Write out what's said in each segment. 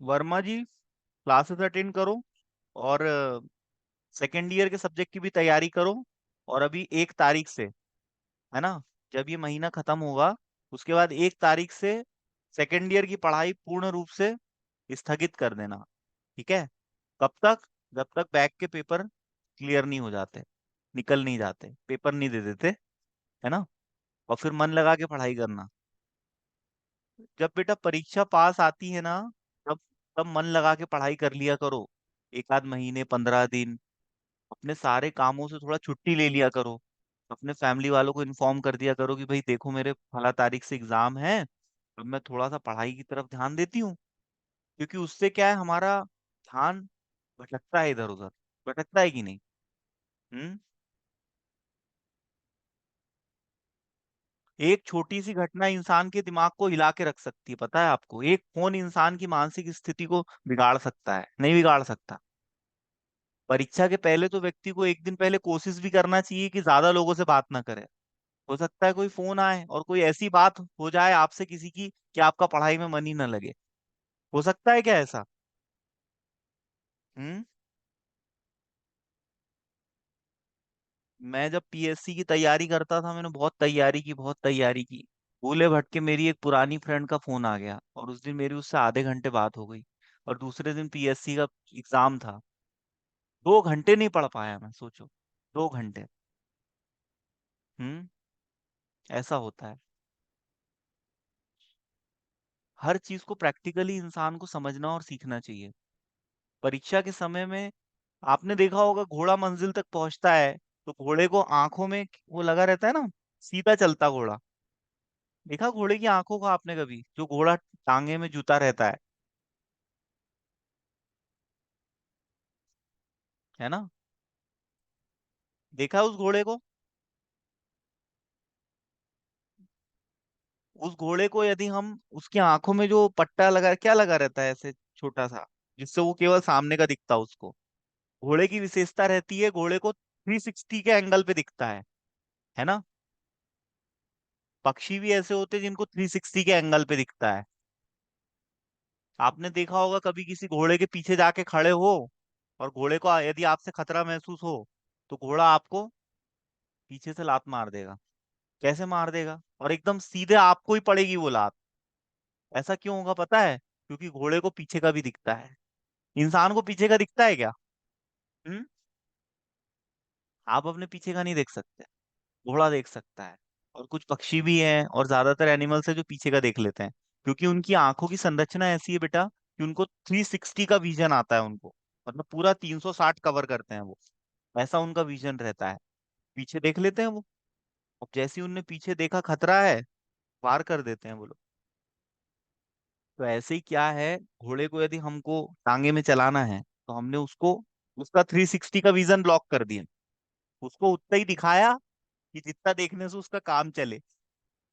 वर्मा जी, classes attend करो और second year के सब्जेक्ट की भी तैयारी करो। और अभी 1 तारीख से, है ना, जब ये महीना खत्म होगा उसके बाद 1 तारीख से सेकेंड ईयर की पढ़ाई पूर्ण रूप से स्थगित कर देना। ठीक है? कब तक? जब तक बैक के पेपर क्लियर नहीं हो जाते, निकल नहीं जाते, पेपर नहीं दे देते, है ना। और फिर मन लगा के पढ़ाई करना। जब बेटा परीक्षा पास आती है ना, तब तब मन लगा के पढ़ाई कर लिया करो। 1 आध महीने, 15 दिन अपने सारे कामों से थोड़ा छुट्टी ले लिया करो। अपने फैमिली वालों को इन्फॉर्म कर दिया करो कि भाई देखो मेरे फला तारीख से एग्जाम है, अब मैं थोड़ा सा पढ़ाई की तरफ ध्यान देती हूँ। क्योंकि उससे क्या है, हमारा ध्यान भटकता है इधर उधर। भटकता है कि नहीं? हम्म। एक छोटी सी घटना इंसान के दिमाग को हिला के रख सकती है, पता है आपको? एक फोन इंसान की मानसिक स्थिति को बिगाड़ सकता है, नहीं बिगाड़ सकता? परीक्षा के पहले तो व्यक्ति को एक दिन पहले कोशिश भी करना चाहिए कि ज्यादा लोगों से बात ना करे। हो सकता है कोई फोन आए और कोई ऐसी बात हो जाए आपसे किसी की कि आपका पढ़ाई में मन ही ना लगे। हो सकता है क्या ऐसा? हम्म। मैं जब पीएससी की तैयारी करता था, मैंने बहुत तैयारी की, बहुत तैयारी की। भूले भटके मेरी एक पुरानी फ्रेंड का फोन आ गया और उस दिन मेरी उससे आधे घंटे बात हो गई। और दूसरे दिन पीएससी का एग्जाम था। 2 घंटे नहीं पढ़ पाया मैं, सोचो। 2 घंटे। हम्म। ऐसा होता है। हर चीज को प्रैक्टिकली इंसान को समझना और सीखना चाहिए। परीक्षा के समय में आपने देखा होगा, घोड़ा मंजिल तक पहुंचता है तो घोड़े को आंखों में वो लगा रहता है ना, सीधा चलता घोड़ा। देखा घोड़े की आंखों को आपने कभी, जो घोड़ा टांगे में जूता रहता है ना? देखा उस घोड़े को? उस घोड़े को यदि हम उसकी आंखों में जो पट्टा लगा, क्या लगा रहता है ऐसे छोटा सा, जिससे वो केवल सामने का दिखता है उसको। घोड़े की विशेषता रहती है, घोड़े को 360 के एंगल पे दिखता है ना। पक्षी भी ऐसे होते हैं जिनको 360 के एंगल पे दिखता है। आपने देखा होगा कभी किसी घोड़े के पीछे जाके खड़े हो और घोड़े को यदि आपसे खतरा महसूस हो तो घोड़ा आपको पीछे से लात मार देगा। कैसे मार देगा? और एकदम सीधे आपको ही पड़ेगी वो लात। ऐसा क्यों होगा पता है? क्योंकि घोड़े को पीछे का भी दिखता है। इंसान को पीछे का दिखता है क्या? हम्म। आप अपने पीछे का नहीं देख सकते, घोड़ा देख सकता है। और कुछ पक्षी भी हैं और ज्यादातर एनिमल्स है जो पीछे का देख लेते हैं। क्योंकि उनकी आंखों की संरचना ऐसी है बेटा कि उनको 360 का विजन आता है उनको। मतलब पूरा 360 कवर करते हैं वो। ऐसा उनका विजन रहता है। पीछे देख लेते हैं वो। अब जैसे ही उनने पीछे देखा खतरा है, वार कर देते हैं वो लोग। तो ऐसे ही क्या है, घोड़े को यदि हमको टांगे में चलाना है तो हमने उसको उसका 360 का विजन ब्लॉक कर दिया। उसको उतना ही दिखाया कि जितना देखने से उसका काम चले,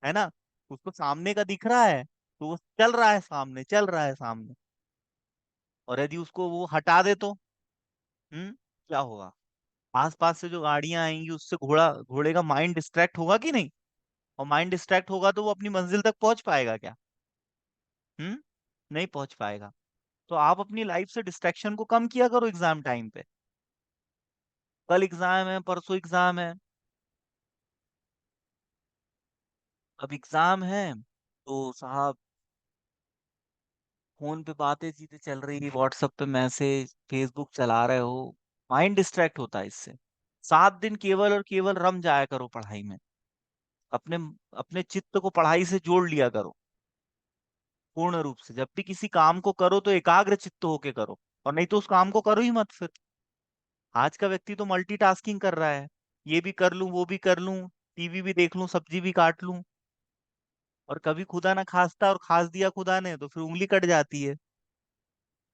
है ना। उसको सामने का दिख रहा है तो वो चल रहा है सामने, चल रहा है सामने। और यदि उसको वो हटा दे तो क्या होगा? आसपास से जो गाड़ियां आएंगी उससे घोड़े का माइंड डिस्ट्रैक्ट होगा कि नहीं? और माइंड डिस्ट्रैक्ट होगा तो वो अपनी मंजिल तक पहुंच पाएगा क्या? हम्म। नहीं पहुंच पाएगा। तो आप अपनी लाइफ से डिस्ट्रैक्शन को कम किया करो एग्जाम टाइम पे। कल एग्जाम है, परसों एग्जाम है। अब एग्जाम है तो साहब, फोन पे बातें चीतें चल रही, व्हाट्सएप पे मैसेज, फेसबुक चला रहे हो। माइंड डिस्ट्रैक्ट होता है इससे। 7 दिन केवल और केवल रम जाया करो पढ़ाई में। अपने अपने चित्त को पढ़ाई से जोड़ लिया करो पूर्ण रूप से। जब भी किसी काम को करो तो एकाग्र चित्त होके करो, और नहीं तो उस काम को करो ही मत फिर। आज का व्यक्ति तो मल्टीटास्किंग कर रहा है। ये भी कर लूं, वो भी कर लूं, टीवी भी देख लूं, सब्जी भी काट लूं। और कभी खुदा ना खास्ता और खास दिया खुदा ने तो फिर उंगली कट जाती है,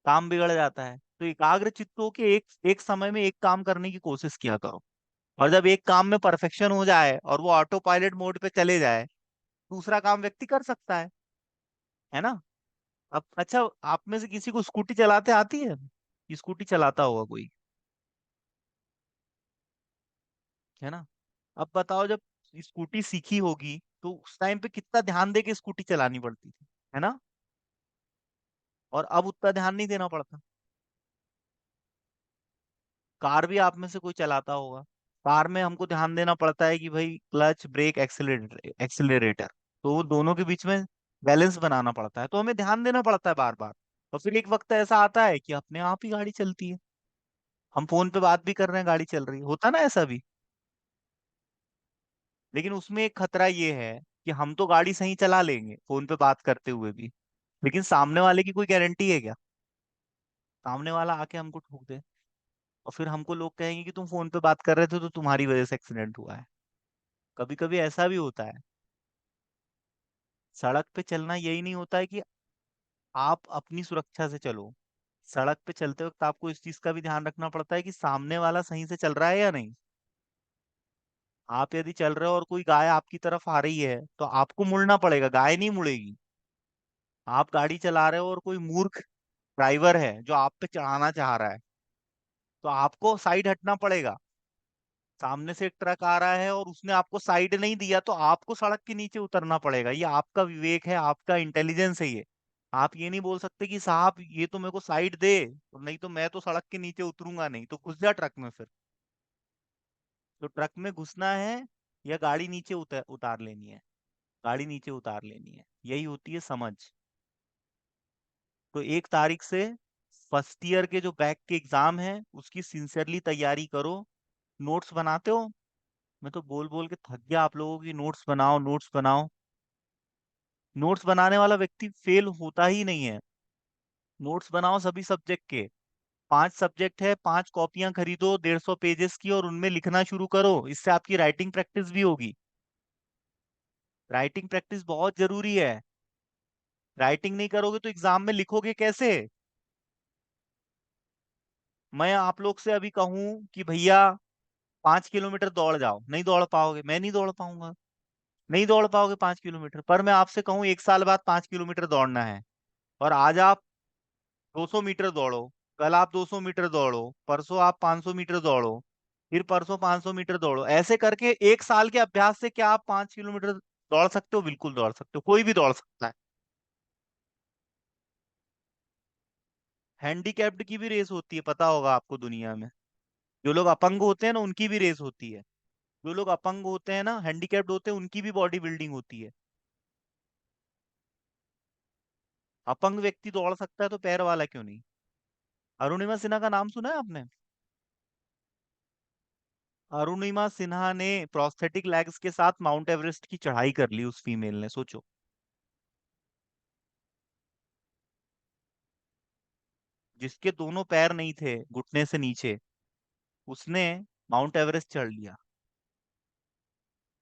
काम बिगड़ जाता है। तो एकाग्र चित्त होके एक एक समय में एक काम करने की कोशिश किया करो। और जब एक काम में परफेक्शन हो जाए और वो ऑटो पायलट मोड पे चले जाए, दूसरा काम व्यक्ति कर सकता है ना। अब अच्छा, आप में से किसी को स्कूटी चलाते आती है? स्कूटी चलाता होगा कोई, है ना। अब बताओ, जब स्कूटी सीखी होगी तो उस टाइम पे कितना ध्यान दे के स्कूटी चलानी पड़ती थी, है ना। और अब उतना ध्यान नहीं देना पड़ता। कार भी आप में से कोई चलाता होगा। कार में हमको ध्यान देना पड़ता है कि भाई क्लच ब्रेक एक्सीलरेटर एक्सीलरेटर, तो वो दोनों के बीच में बैलेंस बनाना पड़ता है, तो हमें ध्यान देना पड़ता है बार बार। और फिर एक वक्त ऐसा आता है कि अपने आप ही गाड़ी चलती है। हम फोन पे बात भी कर रहे हैं, गाड़ी चल रही है, होता ना ऐसा भी। लेकिन उसमें एक खतरा ये है कि हम तो गाड़ी सही चला लेंगे फोन पे बात करते हुए भी, लेकिन सामने वाले की कोई गारंटी है क्या? सामने वाला आके हमको ठोक दे, और फिर हमको लोग कहेंगे कि तुम फोन पे बात कर रहे थे तो तुम्हारी वजह से एक्सीडेंट हुआ है। कभी कभी ऐसा भी होता है। सड़क पे चलना यही नहीं होता है कि आप अपनी सुरक्षा से चलो। सड़क पे चलते वक्त आपको इस चीज का भी ध्यान रखना पड़ता है कि सामने वाला सही से चल रहा है या नहीं। आप यदि चल रहे हो और कोई गाय आपकी तरफ आ रही है तो आपको मुड़ना पड़ेगा, गाय नहीं मुड़ेगी। आप गाड़ी चला रहे हो और कोई मूर्ख ड्राइवर है जो आप पे चढ़ाना चाह रहा है, तो आपको साइड हटना पड़ेगा। सामने से एक ट्रक आ रहा है और उसने आपको साइड नहीं दिया तो आपको सड़क के नीचे उतरना पड़ेगा। ये आपका विवेक है, आपका इंटेलिजेंस है ये। आप ये नहीं बोल सकते कि साहब ये तो मेरे को साइड दे, और नहीं तो मैं तो सड़क के नीचे उतरूंगा नहीं, तो घुस जा ट्रक में फिर। तो ट्रक में घुसना है या गाड़ी नीचे उतार उतार लेनी है? गाड़ी नीचे उतार लेनी है, यही होती है समझ। तो 1 तारीख से फर्स्ट ईयर के जो बैक के एग्जाम है उसकी सिंसियरली तैयारी करो। नोट्स बनाते हो? मैं तो बोल बोल के थक गया आप लोगों की, नोट्स बनाओ नोट्स बनाओ। नोट्स बनाने वाला व्यक्ति फेल होता ही नहीं है। नोट्स बनाओ सभी सब्जेक्ट के। 5 सब्जेक्ट है, 5 कॉपियां खरीदो 150 पेजेस की और उनमें लिखना शुरू करो, इससे आपकी राइटिंग प्रैक्टिस भी होगी। राइटिंग प्रैक्टिस बहुत जरूरी है। राइटिंग नहीं करोगे तो एग्जाम में लिखोगे कैसे? मैं आप लोग से अभी कहूं कि भैया 5 किलोमीटर दौड़ जाओ, नहीं दौड़ पाओगे, मैं नहीं दौड़ पाऊंगा। नहीं दौड़ पाओगे 5 किलोमीटर, पर मैं आपसे कहूं 1 साल बाद 5 किलोमीटर दौड़ना है, और आज आप 200 मीटर दौड़ो, कल आप 200 मीटर दौड़ो, परसों आप 500 मीटर दौड़ो, फिर परसों 500 मीटर दौड़ो, ऐसे करके 1 साल के अभ्यास से क्या आप 5 किलोमीटर दौड़ सकते हो? बिल्कुल दौड़ सकते हो, कोई भी दौड़ सकता है। हैंडीकैप्ड की भी रेस होती है, पता होगा आपको, दुनिया में। जो लोग अपंग होते हैं ना उनकी भी रेस होती है। जो लोग अपंग होते हैं ना, हैंडीकैप्ड होते हैं, उनकी भी बॉडी बिल्डिंग होती है। अपंग व्यक्ति दौड़ सकता है तो पैर वाला क्यों नहीं? अरुणिमा सिन्हा का नाम सुना है आपने? अरुणिमा सिन्हा ने प्रोस्थेटिक लेग्स के साथ माउंट एवरेस्ट की चढ़ाई कर ली, उस फीमेल ने, सोचो। जिसके दोनों पैर नहीं थे घुटने से नीचे, उसने माउंट एवरेस्ट चढ़ लिया।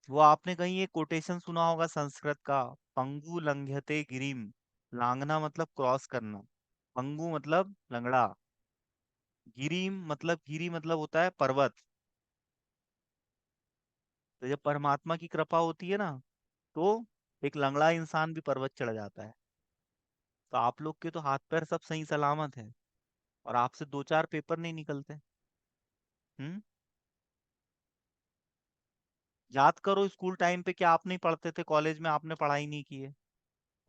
वो आपने कहीं एक कोटेशन सुना होगा संस्कृत का, पंगु लंघ्यते गिरिम। लांघना मतलब क्रॉस करना, पंगु मतलब लंगड़ा, गिरिम मतलब, गिरी मतलब होता है पर्वत। तो जब परमात्मा की कृपा होती है ना, तो एक लंगड़ा इंसान भी पर्वत चढ़ जाता है। तो आप लोग के तो हाथ पैर सब सही सलामत है, और आपसे 2 4 पेपर नहीं निकलते। हम्म। याद करो स्कूल टाइम पे क्या आप नहीं पढ़ते थे, कॉलेज में आपने पढ़ाई नहीं की है।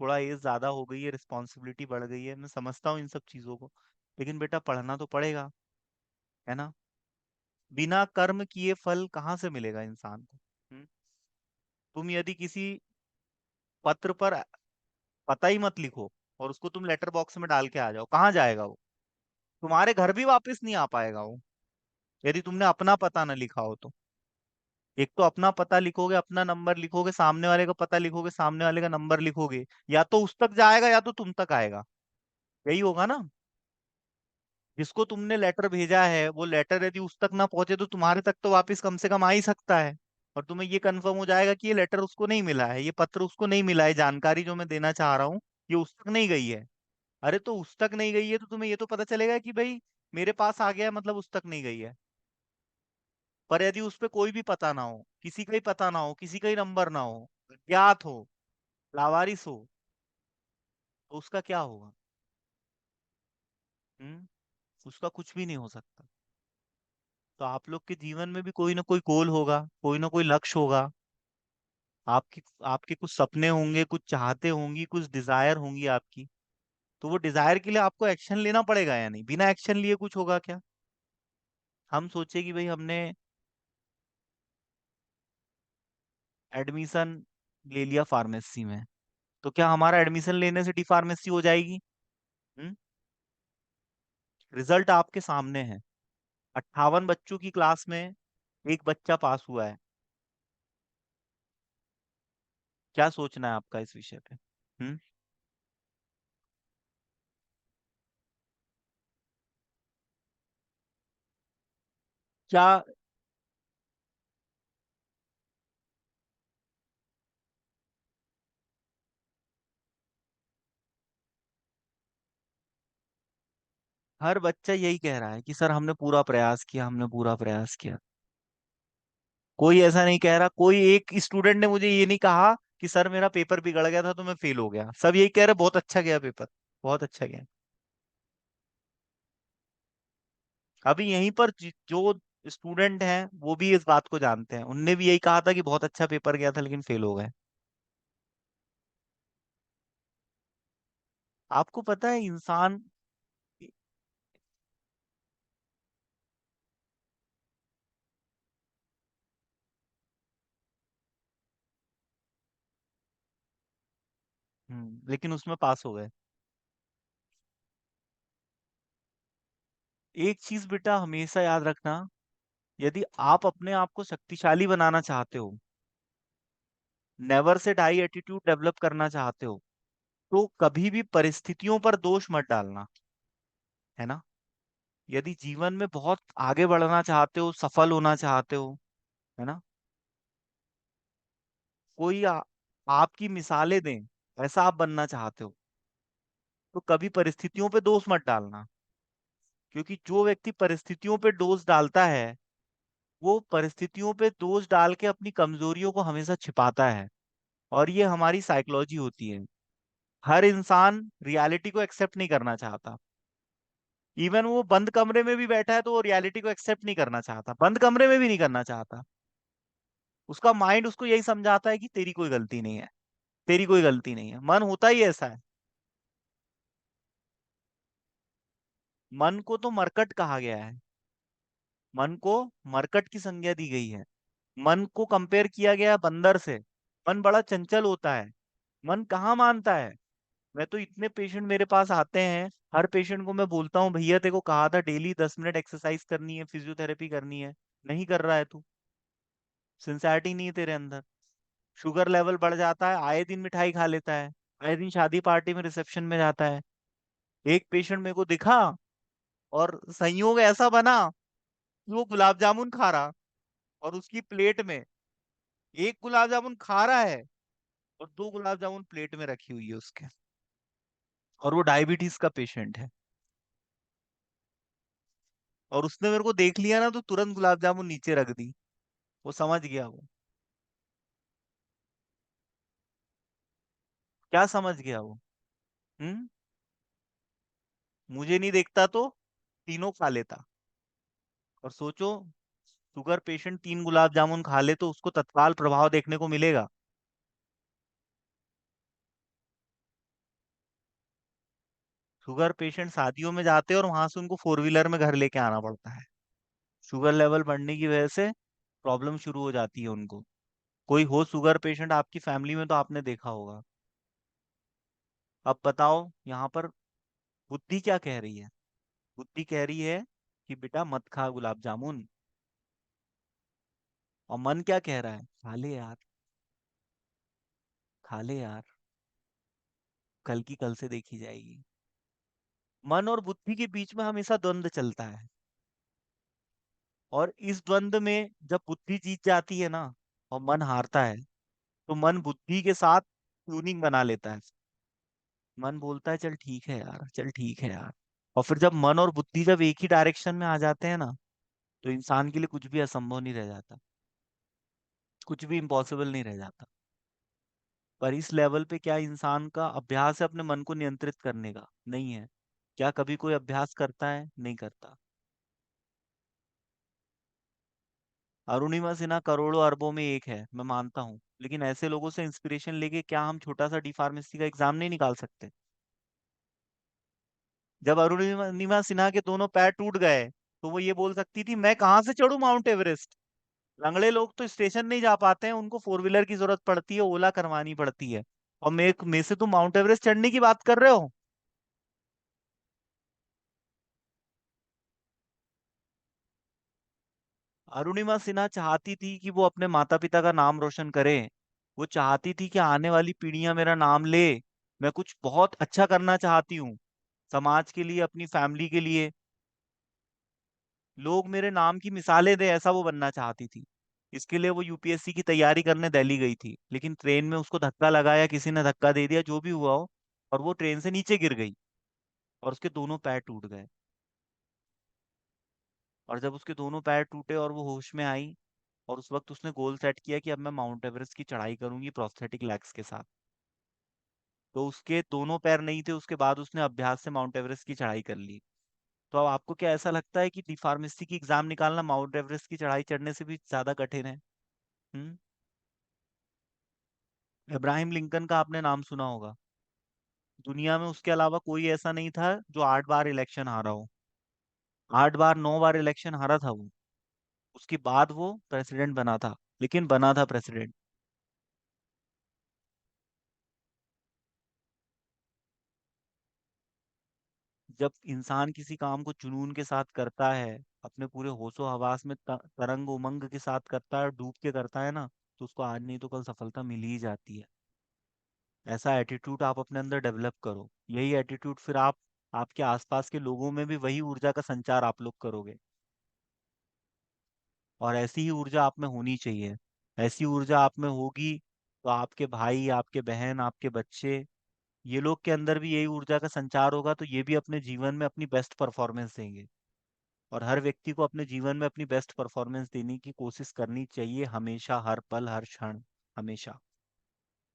थोड़ा एज ज्यादा हो गई है, रिस्पॉन्सिबिलिटी बढ़ गई है, मैं समझता हूँ इन सब चीजों को, लेकिन बेटा पढ़ना तो पड़ेगा, है ना? बिना कर्म किए फल कहाँ से मिलेगा इंसान को? हम्म? तुम यदि किसी पत्र पर पता ही मत लिखो और उसको तुम लेटर बॉक्स में डाल के आ जाओ, कहाँ जाएगा वो? तुम्हारे घर भी वापस नहीं आ पाएगा वो, यदि तुमने अपना पता न लिखा हो तो। एक तो अपना पता लिखोगे, अपना नंबर लिखोगे, सामने वाले का पता लिखोगे, सामने वाले का नंबर लिखोगे, या तो उस तक जाएगा या तो तुम तक आएगा। यही होगा ना? जिसको तुमने लेटर भेजा है वो लेटर यदि उस तक ना पहुंचे तो तुम्हारे तक तो वापस कम से कम आ ही सकता है। और तुम्हें ये कंफर्म हो जाएगा कि ये लेटर उसको नहीं मिला है, ये पत्र उसको नहीं मिला है, जानकारी जो मैं देना चाह रहा हूँ ये उस तक नहीं गई है। अरे तो उस तक नहीं गई है तो तुम्हें ये तो पता चलेगा कि भाई मेरे पास आ गया है, मतलब उस तक नहीं गई है। पर यदि उस पे कोई भी पता ना हो, किसी का ही पता ना हो, किसी का ही नंबर ना हो, ज्ञात हो, लावारिस हो, तो उसका क्या होगा? हम्म। उसका कुछ भी नहीं हो सकता। तो आप लोग के जीवन में भी कोई ना कोई गोल होगा, कोई ना कोई लक्ष्य होगा। आपकी आपके कुछ सपने होंगे, कुछ चाहते होंगी, कुछ डिजायर होंगी आपकी। तो वो डिजायर के लिए आपको एक्शन लेना पड़ेगा या नहीं? बिना एक्शन लिए कुछ होगा क्या? हम सोचे कि भाई हमने एडमिशन ले लिया फार्मेसी में, तो क्या हमारा एडमिशन लेने से डी फार्मेसी हो जाएगी? हम्म। रिजल्ट आपके सामने है। 58 बच्चों की क्लास में एक बच्चा पास हुआ है। क्या सोचना है आपका इस विषय पे? हम्म। क्या हर बच्चा यही कह रहा है कि सर हमने पूरा प्रयास किया, हमने पूरा प्रयास किया। कोई ऐसा नहीं कह रहा, कोई एक स्टूडेंट ने मुझे ये नहीं कहा कि सर मेरा पेपर बिगड़ गया था तो मैं फेल हो गया। सब यही कह रहे बहुत अच्छा गया पेपर, बहुत अच्छा गया। अभी यहीं पर जो स्टूडेंट हैं वो भी इस बात को जानते हैं, उनने भी यही कहा था कि बहुत अच्छा पेपर गया था लेकिन फेल हो गए। आपको पता है इंसान। लेकिन उसमें पास हो गए। एक चीज बेटा हमेशा याद रखना, यदि आप अपने आप को शक्तिशाली बनाना चाहते हो, never say die attitude develop करना चाहते हो, तो कभी भी परिस्थितियों पर दोष मत डालना, है ना? यदि जीवन में बहुत आगे बढ़ना चाहते हो, सफल होना चाहते हो, है ना, कोई आपकी मिसालें दें, ऐसा आप बनना चाहते हो, तो कभी परिस्थितियों पे दोष मत डालना। क्योंकि जो व्यक्ति परिस्थितियों पे दोष डालता है, वो परिस्थितियों पे दोष डाल के अपनी कमजोरियों को हमेशा छिपाता है। और ये हमारी साइकोलॉजी होती है। हर इंसान रियलिटी को एक्सेप्ट नहीं करना चाहता। इवन वो बंद कमरे में भी बैठा है तो वो रियलिटी को एक्सेप्ट नहीं करना चाहता, बंद कमरे में भी नहीं करना चाहता। उसका माइंड उसको यही समझाता है कि तेरी कोई गलती नहीं है, तेरी कोई गलती नहीं है। मन होता ही ऐसा है। मन को तो मरकट कहा गया है। मन को मरकट की संज्ञा दी गई है। मन को कंपेयर किया गया है बंदर से। मन बड़ा चंचल होता है। मन कहाँ मानता है। मैं तो इतने पेशेंट मेरे पास आते हैं, हर पेशेंट को मैं बोलता हूँ भैया तेरे को कहा था डेली 10 मिनट एक्सरसाइज करनी है, फिजियोथेरेपी करनी है, नहीं कर रहा है तू। सिंसियरिटी नहीं है तेरे अंदर। शुगर लेवल बढ़ जाता है, आए दिन मिठाई खा लेता है, आए दिन शादी पार्टी में रिसेप्शन में जाता है। एक पेशेंट मेरे को दिखा, और संयोग ऐसा बना कि वो गुलाब जामुन खा रहा, और उसकी प्लेट में एक गुलाब जामुन खा रहा है और दो गुलाब जामुन प्लेट में रखी हुई है उसके। और वो डायबिटीज का पेशेंट है। और उसने मेरे को देख लिया ना तो तुरंत गुलाब जामुन नीचे रख दी। वो समझ गया वो। क्या समझ गया वो? हम्म। मुझे नहीं देखता तो तीनों खा लेता। और सोचो, शुगर पेशेंट 3 गुलाब जामुन खा ले तो उसको तत्काल प्रभाव देखने को मिलेगा। शुगर पेशेंट शादियों में जाते हैं और वहां से उनको फोर व्हीलर में घर लेके आना पड़ता है। शुगर लेवल बढ़ने की वजह से प्रॉब्लम शुरू हो जाती है उनको। कोई हो शुगर पेशेंट आपकी फैमिली में तो आपने देखा होगा। अब बताओ यहाँ पर बुद्धि क्या कह रही है? बुद्धि कह रही है कि बेटा मत खा गुलाब जामुन। और मन क्या कह रहा है? खा ले यार, खा ले यार, कल की कल से देखी जाएगी। मन और बुद्धि के बीच में हमेशा द्वंद्व चलता है। और इस द्वंद्व में जब बुद्धि जीत जाती है ना, और मन हारता है, तो मन बुद्धि के साथ ट्यूनिंग बना लेता है। मन बोलता है चल ठीक है यार, चल ठीक है यार। और फिर जब मन और बुद्धि जब एक ही डायरेक्शन में आ जाते हैं ना, तो इंसान के लिए कुछ भी असंभव नहीं रह जाता, कुछ भी इम्पॉसिबल नहीं रह जाता। पर इस लेवल पे क्या इंसान का अभ्यास है अपने मन को नियंत्रित करने का? नहीं है। क्या कभी कोई अभ्यास करता है? नहीं करता। अरुणिमा सिन्हा करोड़ों अरबों में एक है, मैं मानता हूँ, लेकिन ऐसे लोगों से इंस्पिरेशन लेके क्या हम छोटा सा डी फार्मेसी का एग्जाम नहीं निकाल सकते? जब अरुणिमा सिन्हा के दोनों पैर टूट गए तो वो ये बोल सकती थी मैं कहाँ से चढ़ूं माउंट एवरेस्ट। लंगड़े लोग तो स्टेशन नहीं जा पाते हैं, उनको फोर व्हीलर की जरूरत पड़ती है, ओला करवानी पड़ती है। और मैं से तुम माउंट एवरेस्ट चढ़ने की बात कर रहे हो। अरुणिमा सिन्हा चाहती थी कि वो अपने माता पिता का नाम रोशन करे। वो चाहती थी कि आने वाली पीढ़ियां मेरा नाम ले। मैं कुछ बहुत अच्छा करना चाहती हूँ, समाज के लिए, अपनी फैमिली के लिए। लोग मेरे नाम की मिसालें दे, ऐसा वो बनना चाहती थी। इसके लिए वो यूपीएससी की तैयारी करने दिल्ली गई थी, लेकिन ट्रेन में उसको धक्का लगा या किसी ने धक्का दे दिया, जो भी हुआ हो, और वो ट्रेन से नीचे गिर गई और उसके दोनों पैर टूट गए। और जब उसके दोनों पैर टूटे और वो होश में आई, और उस वक्त उसने गोल सेट किया कि अब मैं माउंट एवरेस्ट की चढ़ाई करूंगी प्रोस्थेटिक लेग्स के साथ। तो उसके दोनों पैर नहीं थे, उसके बाद उसने अभ्यास से माउंट एवरेस्ट की चढ़ाई कर ली। तो अब आपको क्या ऐसा लगता है कि डी फार्मेसी की एग्जाम निकालना माउंट एवरेस्ट की चढ़ाई चढ़ने से भी ज्यादा कठिन है? हम्म। इब्राहिम लिंकन का आपने नाम सुना होगा। दुनिया में उसके अलावा कोई ऐसा नहीं था जो 8 बार इलेक्शन हारा हो। 8 बार 9 बार इलेक्शन हारा था वो। उसके बाद वो प्रेसिडेंट बना था, लेकिन बना था प्रेसिडेंट। जब इंसान किसी काम को जुनून के साथ करता है, अपने पूरे होशो हवास में तरंग उमंग के साथ करता है, डूब के करता है ना, तो उसको आज नहीं तो कल सफलता मिल ही जाती है। ऐसा एटीट्यूड आप अपने अंदर डेवलप करो। यही एटीट्यूड फिर आप आपके आसपास के लोगों में भी वही ऊर्जा का संचार आप लोग करोगे। और ऐसी ही ऊर्जा आप में होनी चाहिए। ऐसी ऊर्जा आप में होगी तो आपके भाई, आपके बहन, आपके बच्चे, ये लोग के अंदर भी यही ऊर्जा का संचार होगा, तो ये भी अपने जीवन में अपनी बेस्ट परफॉर्मेंस देंगे। और हर व्यक्ति को अपने जीवन में अपनी बेस्ट परफॉर्मेंस देने की कोशिश करनी चाहिए, हमेशा, हर पल, हर क्षण, हमेशा।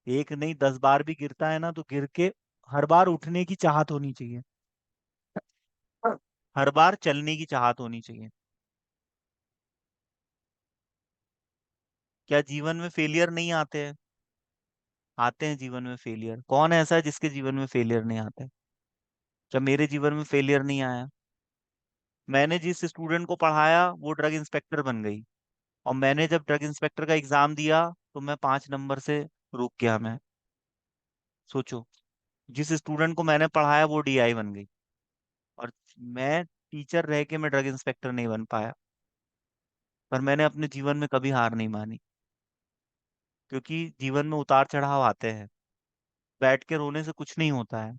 एक नहीं 10 बार भी गिरता है ना, तो गिर के हर बार उठने की चाहत होनी चाहिए। हर बार चलने की चाहत होनी चाहिए। क्या जीवन में फेलियर नहीं आते हैं? आते हैं जीवन में फेलियर। कौन ऐसा है जिसके जीवन में फेलियर नहीं आते? क्या मेरे जीवन में फेलियर नहीं आया? मैंने जिस स्टूडेंट को पढ़ाया वो ड्रग इंस्पेक्टर बन गई। और मैंने जब ड्रग इंस्पेक्टर का एग्जाम दिया तो मैं 5 नंबर से रुक गया मैं। सोचो, जिस स्टूडेंट को मैंने पढ़ाया वो डीआई बन गई, और मैं टीचर रह के मैं ड्रग इंस्पेक्टर नहीं बन पाया। पर मैंने अपने जीवन में कभी हार नहीं मानी, क्योंकि जीवन में उतार चढ़ाव आते हैं। बैठ के रोने से कुछ नहीं होता है।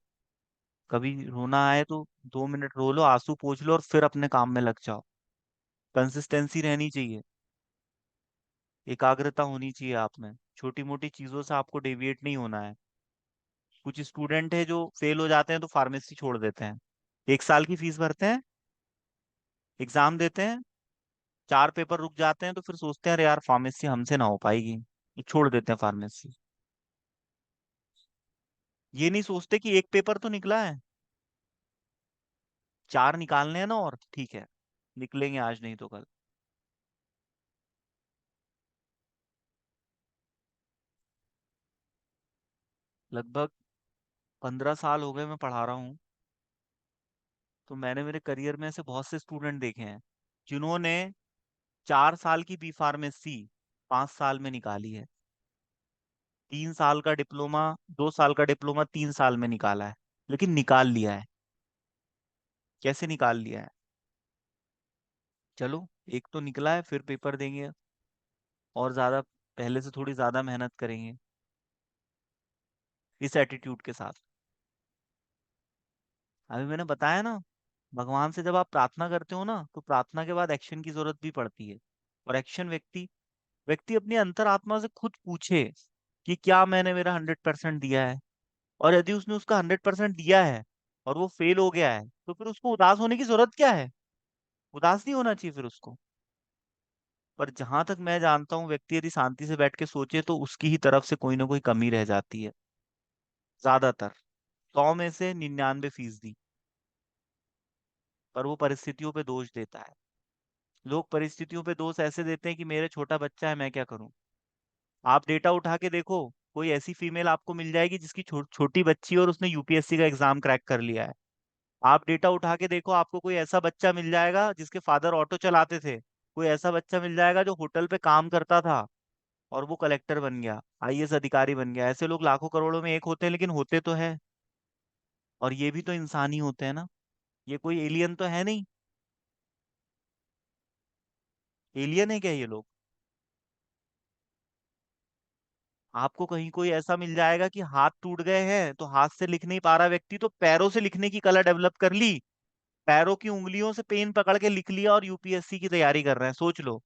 कभी रोना आए तो 2 मिनट रो लो, आंसू पोंछ लो, और फिर अपने काम में लग जाओ। कंसिस्टेंसी रहनी चाहिए, एकाग्रता होनी चाहिए आप में। छोटी मोटी चीजों से आपको डेविएट नहीं होना है। कुछ स्टूडेंट है जो फेल हो जाते हैं तो फार्मेसी छोड़ देते हैं। 1 साल की फीस भरते हैं, एग्जाम देते हैं, 4 पेपर रुक जाते हैं, तो फिर सोचते हैं अरे यार फार्मेसी हमसे ना हो पाएगी, तो छोड़ देते हैं फार्मेसी। ये नहीं सोचते कि एक पेपर तो निकला है, 4 निकालने हैं ना, और ठीक है, निकलेंगे आज नहीं तो कल। लगभग 15 साल हो गए मैं पढ़ा रहा हूँ। तो मैंने मेरे करियर में ऐसे बहुत से स्टूडेंट देखे हैं जिन्होंने 4 साल की बी फार्मेसी 5 साल में निकाली है। 3 साल का डिप्लोमा, 2 साल का डिप्लोमा 3 साल में निकाला है, लेकिन निकाल लिया है। कैसे निकाल लिया है? चलो, एक तो निकला है, फिर पेपर देंगे और ज्यादा, पहले से थोड़ी ज्यादा मेहनत करेंगे, इस एटीट्यूड के साथ। अभी मैंने बताया ना, भगवान से जब आप प्रार्थना करते हो ना, तो प्रार्थना के बाद एक्शन की जरूरत भी पड़ती है। और एक्शन व्यक्ति व्यक्ति अपनी अंतरात्मा से खुद पूछे कि क्या मैंने मेरा 100% दिया है। और यदि उसने उसका 100% दिया है और वो फेल हो गया है, तो फिर उसको उदास होने की जरूरत क्या है? उदास नहीं होना चाहिए फिर उसको। पर जहां तक मैं जानता हूँ, व्यक्ति यदि शांति से बैठ के सोचे तो उसकी ही तरफ से कोई ना कोई कमी रह जाती है। ज्यादातर, 100 में से 99%। पर वो परिस्थितियों पे दोष देता है। लोग परिस्थितियों पे दोष ऐसे देते हैं कि मेरे छोटा बच्चा है, मैं क्या करूं। आप डेटा उठा के देखो, कोई ऐसी फीमेल आपको मिल जाएगी जिसकी छोटी बच्ची है और उसने यूपीएससी का एग्जाम क्रैक कर लिया है। आप डेटा उठा के देखो, आपको कोई ऐसा बच्चा मिल जाएगा जिसके फादर ऑटो चलाते थे, कोई ऐसा बच्चा मिल जाएगा जो होटल पे काम करता था और वो कलेक्टर बन गया, आईएएस अधिकारी बन गया। ऐसे लोग लाखों करोड़ों में एक होते हैं, लेकिन होते तो है। और ये भी तो इंसान ही होते हैं ना, ये कोई एलियन तो है नहीं। एलियन है क्या ये लोग? आपको कहीं कोई ऐसा मिल जाएगा कि हाथ टूट गए हैं तो हाथ से लिख नहीं पा रहा व्यक्ति, तो पैरों से लिखने की कला डेवलप कर ली, पैरों की उंगलियों से पेन पकड़ के लिख लिया और यूपीएससी की तैयारी कर रहे हैं, सोच लो।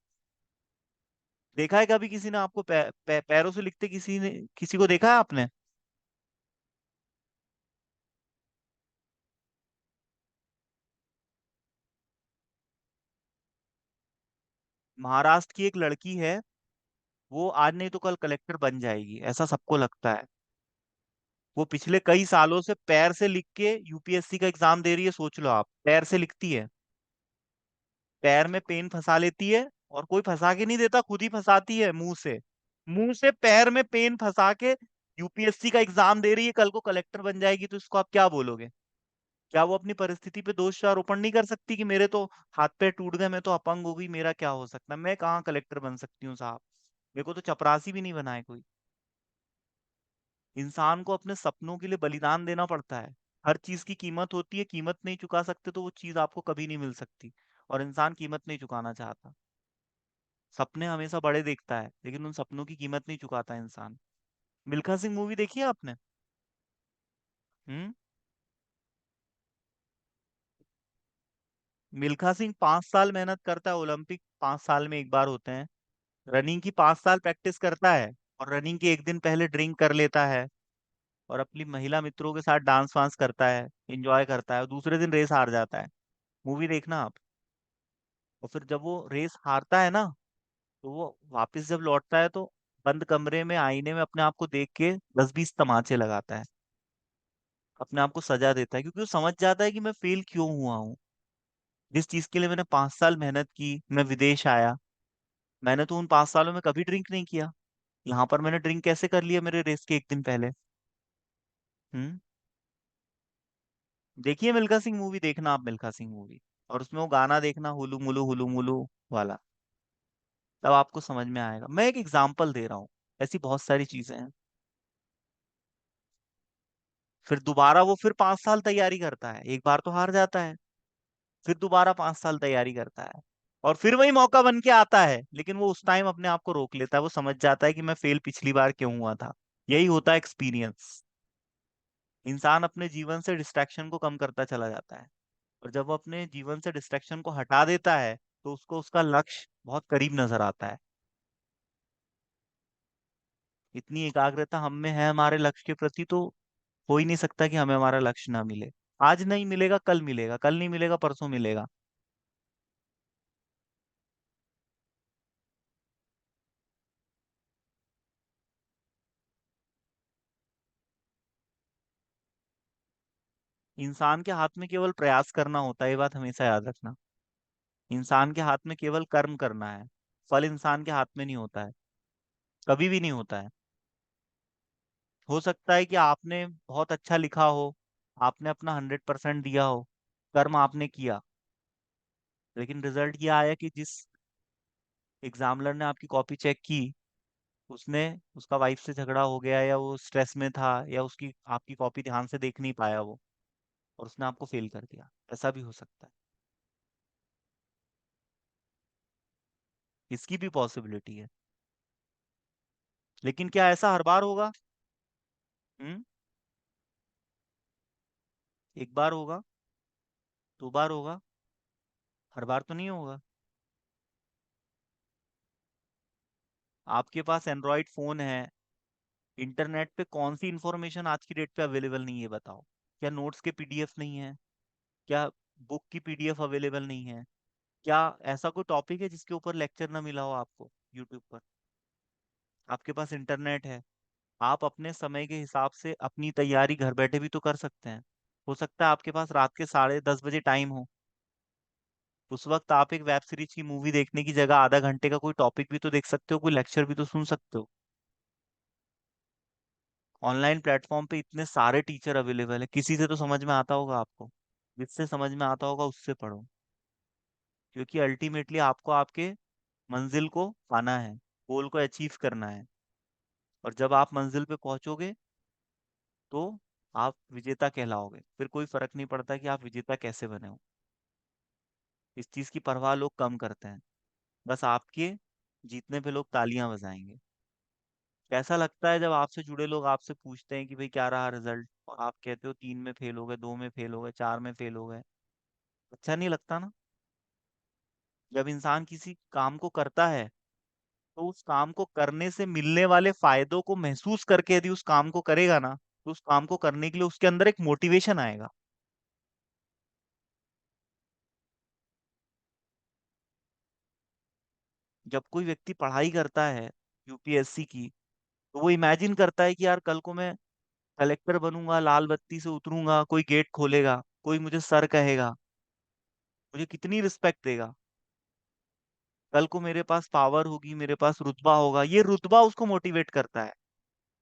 देखा है कभी किसी ने आपको पैरों से लिखते, किसी ने किसी को देखा है आपने? महाराष्ट्र की एक लड़की है, वो आज नहीं तो कल कलेक्टर बन जाएगी, ऐसा सबको लगता है। वो पिछले कई सालों से पैर से लिख के यूपीएससी का एग्जाम दे रही है, सोच लो आप, पैर से लिखती है, पैर में पेन फंसा लेती है, और कोई फंसा के नहीं देता, खुद ही फंसाती है मुंह से, मुंह से पैर में पेन फंसा के यूपीएससी का एग्जाम दे रही है, कल को कलेक्टर बन जाएगी, तो इसको आप क्या बोलोगे? क्या वो अपनी परिस्थिति पे दोष आरोपण नहीं कर सकती कि मेरे तो हाथ पैर टूट गए, मैं तो अपंग हो गई, मेरा क्या हो सकता है, मैं कहाँ कलेक्टर बन सकती हूँ साहब, मेरे को तो चपरासी भी नहीं बनाए कोई। इंसान को अपने सपनों के लिए बलिदान देना पड़ता है। हर चीज की कीमत होती है, कीमत नहीं चुका सकते तो वो चीज आपको कभी नहीं मिल सकती। और इंसान कीमत नहीं चुकाना चाहता, सपने हमेशा बड़े देखता है, लेकिन उन सपनों की कीमत नहीं चुकाता इंसान। मिल्खा सिंह मूवी देखी है आपने? हम्म। मिल्खा सिंह 5 साल मेहनत करता है, ओलंपिक 5 साल में एक बार होते हैं, रनिंग की 5 साल प्रैक्टिस करता है, और रनिंग के एक दिन पहले ड्रिंक कर लेता है, और अपनी महिला मित्रों के साथ डांस वांस करता है, एंजॉय करता है, और दूसरे दिन रेस हार जाता है। मूवी देखना आप। और फिर जब वो रेस हारता है ना, तो वो वापस जब लौटता है तो बंद कमरे में आईने में अपने आप को देख के 10-20 तमाचे लगाता है, अपने आप को सजा देता है, क्योंकि वो समझ जाता है कि मैं फेल क्यों हुआ हूँ। जिस चीज के लिए मैंने 5 साल मेहनत की, मैं विदेश आया, मैंने तो उन 5 सालों में कभी ड्रिंक नहीं किया, यहाँ पर मैंने ड्रिंक कैसे कर लिया मेरे रेस के एक दिन पहले? हम्म। देखिए मिल्खा सिंह मूवी, देखना आप मिल्खा सिंह मूवी, और उसमें वो गाना देखना, हुलू मुलू वाला, तब आपको समझ में आएगा। मैं एक एग्जाम्पल दे रहा हूँ, ऐसी बहुत सारी चीजें हैं। फिर दोबारा वो फिर 5 साल तैयारी करता है, एक बार तो हार जाता है, फिर दोबारा 5 साल तैयारी करता है, और फिर वही मौका बन के आता है, लेकिन वो उस टाइम अपने आप को रोक लेता है, वो समझ जाता है कि मैं फेल पिछली बार क्यों हुआ था। यही होता है एक्सपीरियंस। इंसान अपने जीवन से डिस्ट्रैक्शन को कम करता चला जाता है, और जब वो अपने जीवन से डिस्ट्रैक्शन को हटा देता है, तो उसको उसका लक्ष्य बहुत करीब नजर आता है। इतनी एकाग्रता हम में है हमारे लक्ष्य के प्रति, तो हो ही नहीं सकता कि हमें हमारा लक्ष्य ना मिले। आज नहीं मिलेगा, कल मिलेगा, कल नहीं मिलेगा, परसों मिलेगा। इंसान के हाथ में केवल प्रयास करना होता है, ये बात हमेशा याद रखना। इंसान के हाथ में केवल कर्म करना है, फल इंसान के हाथ में नहीं होता है, कभी भी नहीं होता है। हो सकता है कि आपने बहुत अच्छा लिखा हो, आपने अपना 100% दिया हो, कर्म आपने किया, लेकिन रिजल्ट ये आया कि जिस एग्जामिनर ने आपकी कॉपी चेक की, उसने उसका वाइफ से झगड़ा हो गया, या वो स्ट्रेस में था, या उसकी आपकी कॉपी ध्यान से देख नहीं पाया वो, और उसने आपको फेल कर दिया। ऐसा भी हो सकता है, इसकी भी पॉसिबिलिटी है। लेकिन क्या ऐसा हर बार होगा? हम्म। एक बार होगा, 2 बार होगा, हर बार तो नहीं होगा। आपके पास एंड्रॉइड फोन है, इंटरनेट पे कौन सी इंफॉर्मेशन आज की डेट पे अवेलेबल नहीं है बताओ? क्या नोट्स के पीडीएफ नहीं है? क्या बुक की पीडीएफ अवेलेबल नहीं है? क्या ऐसा कोई टॉपिक है जिसके ऊपर लेक्चर ना मिला हो आपको यूट्यूब पर? आपके पास इंटरनेट है, आप अपने समय के हिसाब से अपनी तैयारी घर बैठे भी तो कर सकते हैं। हो सकता है आपके पास रात के 10:30 बजे टाइम हो, उस वक्त आप एक वेब सीरीज की मूवी देखने की जगह आधा घंटे का कोई टॉपिक भी तो देख सकते हो, कोई लेक्चर भी तो सुन सकते हो। ऑनलाइन प्लेटफॉर्म पे इतने सारे टीचर अवेलेबल है, किसी से तो समझ में आता होगा आपको। जिससे समझ में आता होगा उससे पढ़ो, क्योंकि अल्टीमेटली आपको आपके मंजिल को पाना है, गोल को अचीव करना है। और जब आप मंजिल पे पहुंचोगे तो आप विजेता कहलाओगे, फिर कोई फर्क नहीं पड़ता कि आप विजेता कैसे बने हो। इस चीज की परवाह लोग कम करते हैं, बस आपके जीतने पे लोग तालियां बजाएंगे। कैसा लगता है जब आपसे जुड़े लोग आपसे पूछते हैं कि भाई क्या रहा रिजल्ट, और आप कहते हो 3 में फेल हो गए, 2 में फेल हो गए, 4 में फेल हो गए? अच्छा नहीं लगता ना? जब इंसान किसी काम को करता है तो उस काम को करने से मिलने वाले फायदों को महसूस करके यदि उस काम को करेगा ना, तो उस काम को करने के लिए उसके अंदर एक मोटिवेशन आएगा। जब कोई व्यक्ति पढ़ाई करता है यूपीएससी की, तो वो इमेजिन करता है कि यार कल को मैं कलेक्टर बनूंगा, लाल बत्ती से उतरूंगा, कोई गेट खोलेगा, कोई मुझे सर कहेगा, मुझे कितनी रिस्पेक्ट देगा। कल को मेरे पास पावर होगी, मेरे पास रुतबा होगा, ये रुतबा उसको मोटिवेट करता है।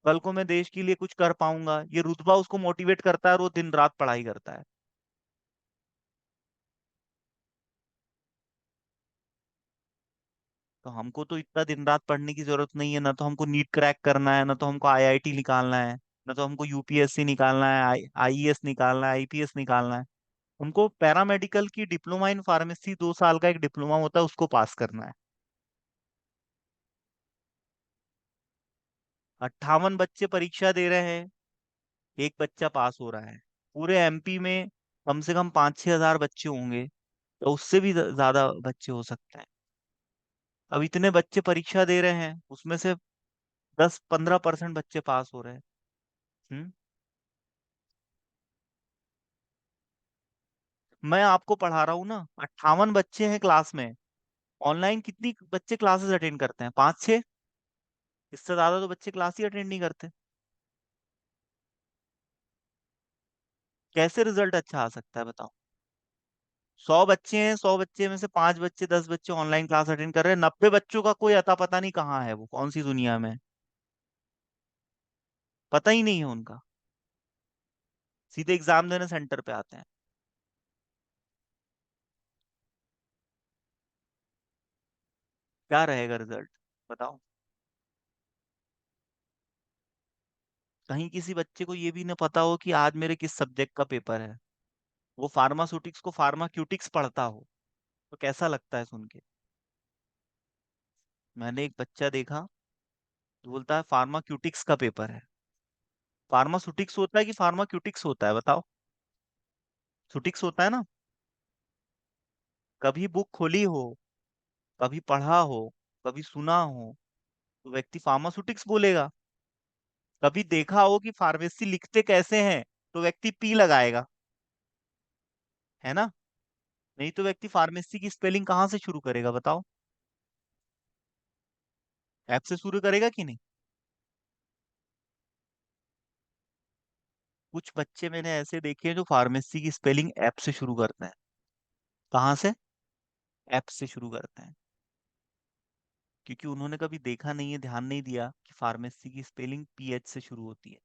कल को मैं देश के लिए कुछ कर पाऊंगा, ये रुतबा उसको मोटिवेट करता है, और वो दिन रात पढ़ाई करता है। तो हमको तो इतना दिन रात पढ़ने की जरूरत नहीं है, ना तो हमको नीट क्रैक करना है, ना तो हमको आईआईटी निकालना है, ना तो हमको यूपीएससी निकालना है, आईईएस निकालना है, आईपीएस निकालना है। हमको पैरामेडिकल की डिप्लोमा इन फार्मेसी 2 साल का एक डिप्लोमा होता है, उसको पास करना है। 58 बच्चे परीक्षा दे रहे हैं, एक बच्चा पास हो रहा है। पूरे एमपी में कम से कम 5-6 हजार बच्चे होंगे, तो उससे भी ज्यादा बच्चे हो सकते हैं। अब इतने बच्चे परीक्षा दे रहे हैं, उसमें से 10-15% बच्चे पास हो रहे हैं। हम्म। मैं आपको पढ़ा रहा हूँ ना, 58 बच्चे हैं क्लास में। ऑनलाइन कितनी बच्चे क्लासेस अटेंड करते हैं? 5-6। इससे ज्यादा तो बच्चे क्लास ही अटेंड नहीं करते। कैसे रिजल्ट अच्छा आ सकता है बताओ? 100 बच्चे हैं, 100 बच्चे में से 5 बच्चे, 10 बच्चे ऑनलाइन क्लास अटेंड कर रहे हैं, 90 बच्चों का कोई अता पता नहीं कहाँ है, वो कौन सी दुनिया में है, पता ही नहीं है उनका। सीधे एग्जाम देने सेंटर पे आते हैं। क्या रहेगा रिजल्ट, बताओ? कहीं किसी बच्चे को ये भी ना पता हो कि आज मेरे किस सब्जेक्ट का पेपर है, वो फार्मास्यूटिक्स को फार्माक्यूटिक्स पढ़ता हो, तो कैसा लगता है सुन के? मैंने एक बच्चा देखा, तो बोलता है फार्माक्यूटिक्स का पेपर है। फार्मास्यूटिक्स होता है कि फार्माक्यूटिक्स होता है, बताओ? सुटिक्स होता है ना। कभी बुक खोली हो, कभी पढ़ा हो, कभी सुना हो, तो व्यक्ति फार्मास्यूटिक्स बोलेगा। कभी देखा हो कि फार्मेसी लिखते कैसे हैं, तो व्यक्ति पी लगाएगा, है ना? नहीं तो व्यक्ति फार्मेसी की स्पेलिंग कहाँ से शुरू करेगा, बताओ? ऐप से शुरू करेगा कि नहीं? कुछ बच्चे मैंने ऐसे देखे हैं जो फार्मेसी की स्पेलिंग ऐप से शुरू करते हैं। कहाँ से? ऐप से शुरू करते हैं, क्योंकि उन्होंने कभी देखा नहीं है, ध्यान नहीं दिया कि फार्मेसी की स्पेलिंग पीएच से शुरू होती है।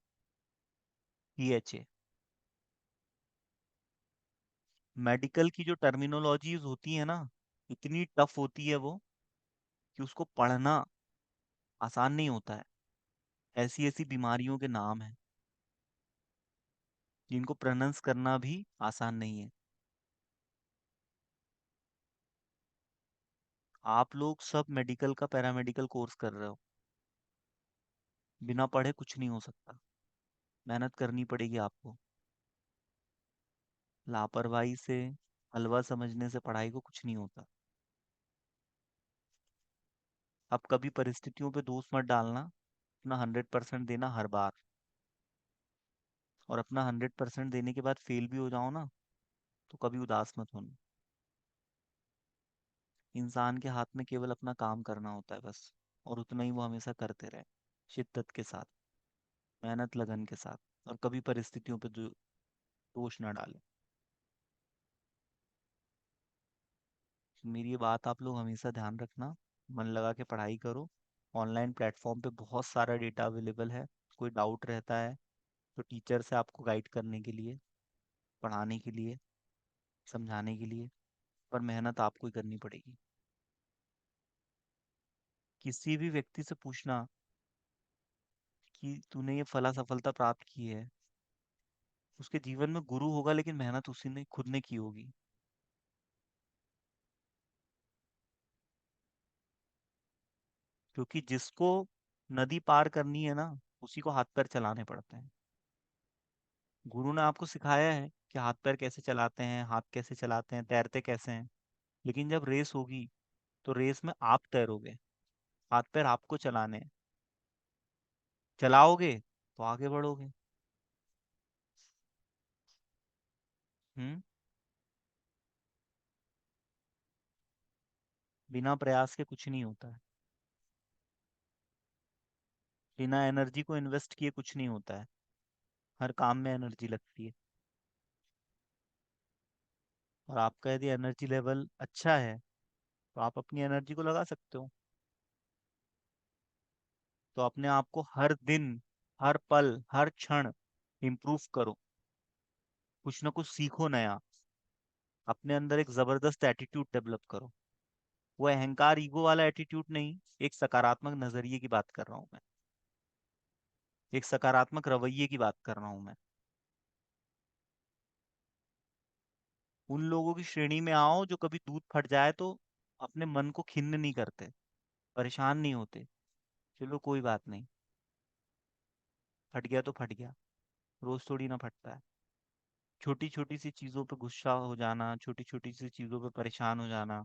पीएचए। मेडिकल की जो टर्मिनोलॉजीज होती है ना, इतनी टफ होती है वो, कि उसको पढ़ना आसान नहीं होता है। ऐसी ऐसी बीमारियों के नाम हैं जिनको प्रोनाउंस करना भी आसान नहीं है। आप लोग सब मेडिकल का पैरामेडिकल कोर्स कर रहे हो, बिना पढ़े कुछ नहीं हो सकता। मेहनत करनी पड़ेगी आपको। लापरवाही से, हलवा समझने से पढ़ाई को कुछ नहीं होता। अब कभी परिस्थितियों पे दोष मत डालना, अपना 100% देना हर बार। और अपना 100% देने के बाद फेल भी हो जाओ ना, तो कभी उदास मत होना। इंसान के हाथ में केवल अपना काम करना होता है बस, और उतना ही वो हमेशा करते रहे, शिद्दत के साथ, मेहनत लगन के साथ, और कभी परिस्थितियों पे दोष ना डाले। मेरी ये बात आप लोग हमेशा ध्यान रखना, मन लगा के पढ़ाई करो। ऑनलाइन प्लेटफॉर्म पे बहुत सारा डेटा अवेलेबल है। कोई डाउट रहता है तो टीचर से आपको गाइड करने के लिए, पढ़ाने के लिए समझाने के लिए, पर मेहनत आपको ही करनी पड़ेगी। किसी भी व्यक्ति से पूछना कि तूने ये फला सफलता प्राप्त की है, उसके जीवन में गुरु होगा, लेकिन मेहनत उसी ने खुद ने की होगी। क्योंकि जिसको नदी पार करनी है ना, उसी को हाथ पैर चलाने पड़ते हैं। गुरु ने आपको सिखाया है कि हाथ पैर कैसे चलाते हैं, हाथ कैसे चलाते हैं, तैरते कैसे हैं। लेकिन जब रेस होगी, तो रेस में आप तैरोगे, हाथ पैर आपको चलाने हैं। चलाओगे तो आगे बढ़ोगे। हम्म। बिना प्रयास के कुछ नहीं होता है। बिना एनर्जी को इन्वेस्ट किए कुछ नहीं होता है। हर काम में एनर्जी लगती है। और आपका यदि एनर्जी लेवल अच्छा है, तो आप अपनी एनर्जी को लगा सकते हो। तो अपने आप को हर दिन, हर पल, हर क्षण इम्प्रूव करो। कुछ ना कुछ सीखो नया। अपने अंदर एक जबरदस्त एटीट्यूड डेवलप करो। वो अहंकार, ईगो वाला एटीट्यूड नहीं, एक सकारात्मक नजरिए की बात कर रहा हूँ मैं। एक सकारात्मक रवैये की बात कर रहा हूँ मैं। उन लोगों की श्रेणी में आओ जो कभी दूध फट जाए तो अपने मन को खिन्न नहीं करते, परेशान नहीं होते। चलो कोई बात नहीं, फट गया तो फट गया, रोज थोड़ी ना फटता है। छोटी छोटी सी चीजों पे गुस्सा हो जाना, छोटी छोटी सी चीजों पे परेशान हो जाना,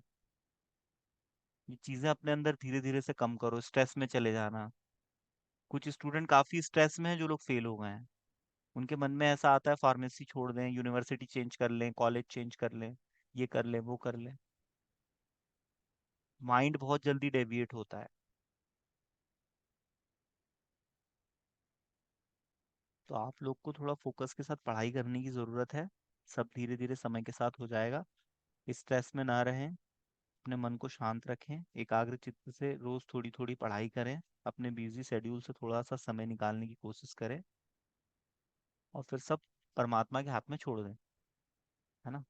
ये चीजें अपने अंदर धीरे धीरे से कम करो। स्ट्रेस में चले जाना। कुछ स्टूडेंट काफी स्ट्रेस में हैं जो लोग फेल हो गए हैं। उनके मन में ऐसा आता है फार्मेसी छोड़ दें, यूनिवर्सिटी चेंज कर लें, कॉलेज चेंज कर लें, ये कर लें, वो कर लें। माइंड बहुत जल्दी डेविएट होता है। तो आप लोग को थोड़ा फोकस के साथ पढ़ाई करने की जरूरत है। सब धीरे धीरे समय के साथ हो जाएगा। स्ट्रेस में ना रहें। अपने मन को शांत रखें, एकाग्र चित्त से रोज थोड़ी थोड़ी पढ़ाई करें। अपने बिजी शेड्यूल से थोड़ा सा समय निकालने की कोशिश करें। और फिर सब परमात्मा के हाथ में छोड़ दें। है ना।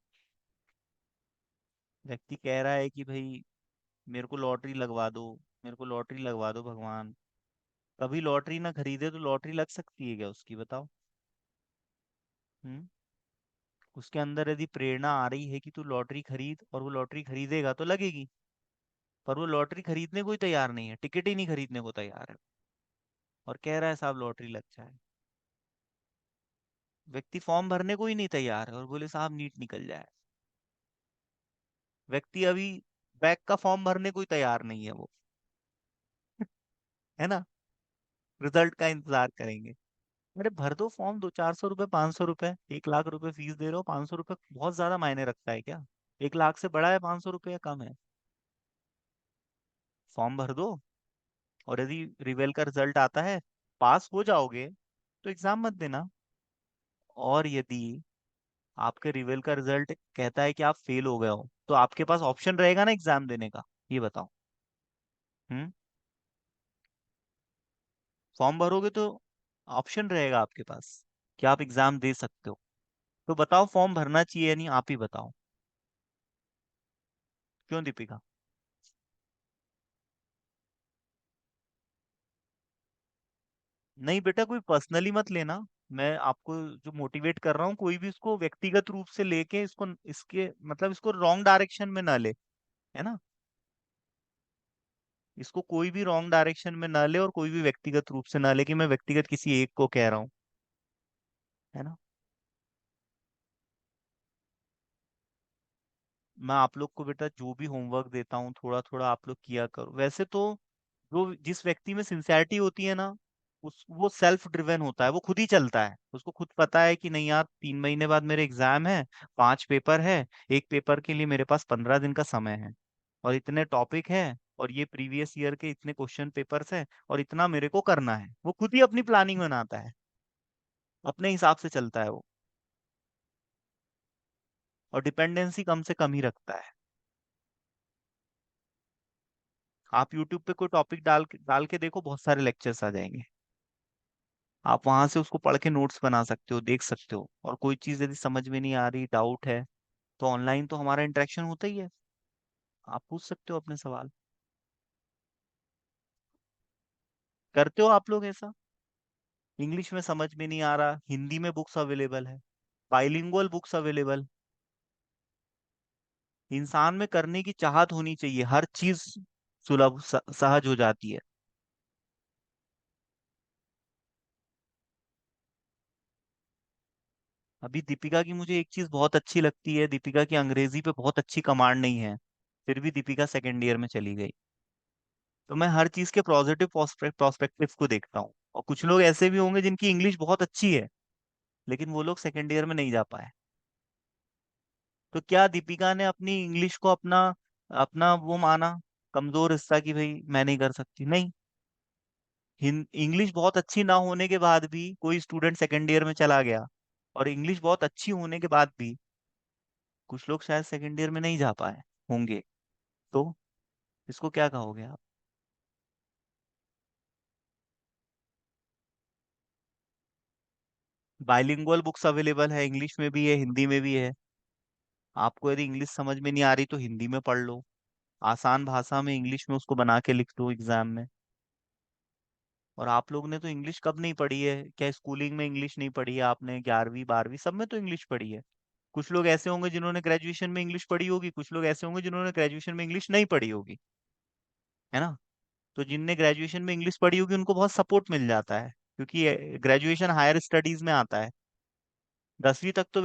व्यक्ति कह रहा है कि भाई मेरे को लॉटरी लगवा दो, मेरे को लॉटरी लगवा दो भगवान। कभी लॉटरी ना खरीदे तो लॉटरी लग सकती है क्या उसकी, बताओ। हम्म। उसके अंदर यदि प्रेरणा आ रही है कि तू लॉटरी खरीद, और वो लॉटरी खरीदेगा तो लगेगी। पर वो लॉटरी खरीदने को ही तैयार नहीं है, टिकट ही नहीं खरीदने को तैयार है। और कह रहा है साहब लॉटरी लग जाए। व्यक्ति फॉर्म भरने को ही नहीं तैयार है और बोले साहब नीट निकल जाए। व्यक्ति अभी बैक का फॉर्म भरने को ही तैयार नहीं है वो। है ना। रिजल्ट का इंतजार करेंगे। अरे भर दो फॉर्म, 200-400 रुपए, 500 रुपए, 1 लाख रुपए फीस दे रहे हो, 500 रुपए बहुत ज्यादा मायने रखता है क्या? 1 लाख से बड़ा है 500 रुपये, या कम है? फॉर्म भर दो। और यदि रिवेल का रिजल्ट आता है, पास हो जाओगे, तो एग्जाम मत देना। और यदि आपके रिवेल का रिजल्ट कहता है कि आप फेल हो गए हो, तो आपके पास ऑप्शन रहेगा ना एग्जाम देने का? ये बताओ। हम्म। फॉर्म भरोगे तो ऑप्शन रहेगा आपके पास कि आप एग्जाम दे सकते हो। तो बताओ फॉर्म भरना चाहिए या नहीं, आप ही बताओ। क्यों दीपिका? नहीं बेटा, कोई पर्सनली मत लेना। मैं आपको जो मोटिवेट कर रहा हूँ, कोई भी इसको व्यक्तिगत रूप से लेके इसको, इसके मतलब इसको रॉन्ग डायरेक्शन में ना ले। है ना। इसको कोई भी रॉन्ग डायरेक्शन में ना ले, और कोई भी व्यक्तिगत रूप से ना ले कि मैं व्यक्तिगत किसी एक को कह रहा हूँ। है ना। मैं आप लोग को बेटा जो भी होमवर्क देता हूँ, थोड़ा थोड़ा आप लोग किया करो। वैसे तो जो जिस व्यक्ति में सिंसियरिटी होती है ना, उस वो सेल्फ ड्रिवन होता है, वो खुद ही चलता है। उसको खुद पता है कि नहीं यार, 3 महीने बाद मेरे एग्जाम है, 5 पेपर है, एक पेपर के लिए मेरे पास 15 दिन का समय है, और इतने टॉपिक है, और ये प्रीवियस ईयर के इतने क्वेश्चन पेपर्स है, और इतना मेरे को करना है। वो खुद ही अपनी प्लानिंग बनाता है, अपने हिसाब से चलता है वो। और डिपेंडेंसी कम से कम ही रखता है। आप यूट्यूब पे कोई टॉपिक डाल के देखो, बहुत सारे लेक्चर्स आ जाएंगे। आप वहां से उसको पढ़ के नोट्स बना सकते हो, देख सकते हो। और कोई चीज यदि समझ में नहीं आ रही, डाउट है, तो ऑनलाइन तो हमारा इंटरेक्शन होता ही है। आप पूछ सकते हो अपने सवाल। करते हो आप लोग ऐसा? इंग्लिश में समझ में नहीं आ रहा, हिंदी में बुक्स अवेलेबल है, बाइलिंगुअल बुक्स अवेलेबल। इंसान में करने की चाहत होनी चाहिए, हर चीज सुलभ सहज हो जाती है। अभी दीपिका की मुझे एक चीज बहुत अच्छी लगती है, दीपिका की अंग्रेजी पे बहुत अच्छी कमांड नहीं है, फिर भी दीपिका सेकेंड ईयर में चली गई। तो मैं हर चीज के पॉजिटिव प्रोस्पेक्टिव को देखता हूँ। और कुछ लोग ऐसे भी होंगे जिनकी इंग्लिश बहुत अच्छी है, लेकिन वो लोग सेकेंड ईयर में नहीं जा पाए। तो क्या दीपिका ने अपनी इंग्लिश को अपना अपना वो माना कमजोर हिस्सा, कि भाई मैं नहीं कर सकती? नहीं। इंग्लिश बहुत अच्छी ना होने के बाद भी कोई स्टूडेंट सेकेंड ईयर में चला गया, और इंग्लिश बहुत अच्छी होने के बाद भी कुछ लोग शायद सेकेंड ईयर में नहीं जा पाए होंगे। तो इसको क्या कहोगे आप? बाइलिंगुअल बुक्स अवेलेबल है, इंग्लिश में भी है, हिंदी में भी है। आपको यदि इंग्लिश समझ में नहीं आ रही तो हिंदी में पढ़ लो, आसान भाषा में इंग्लिश में उसको बना के लिख दो एग्जाम में। और आप लोग ने तो इंग्लिश कब नहीं पढ़ी है? क्या स्कूलिंग में इंग्लिश नहीं पढ़ी है आपने? 11वीं 12वीं सब में तो इंग्लिश पढ़ी है। कुछ लोग ऐसे होंगे जिन्होंने ग्रेजुएशन में इंग्लिश पढ़ी होगी, कुछ लोग ऐसे होंगे जिन्होंने ग्रेजुएशन में इंग्लिश नहीं पढ़ी होगी, है ना? तो जिनने ग्रेजुएशन में इंग्लिश पढ़ी होगी उनको बहुत सपोर्ट मिल जाता है, क्योंकि ग्रेजुएशन हायर स्टडीज में आता है। 10वीं तक तो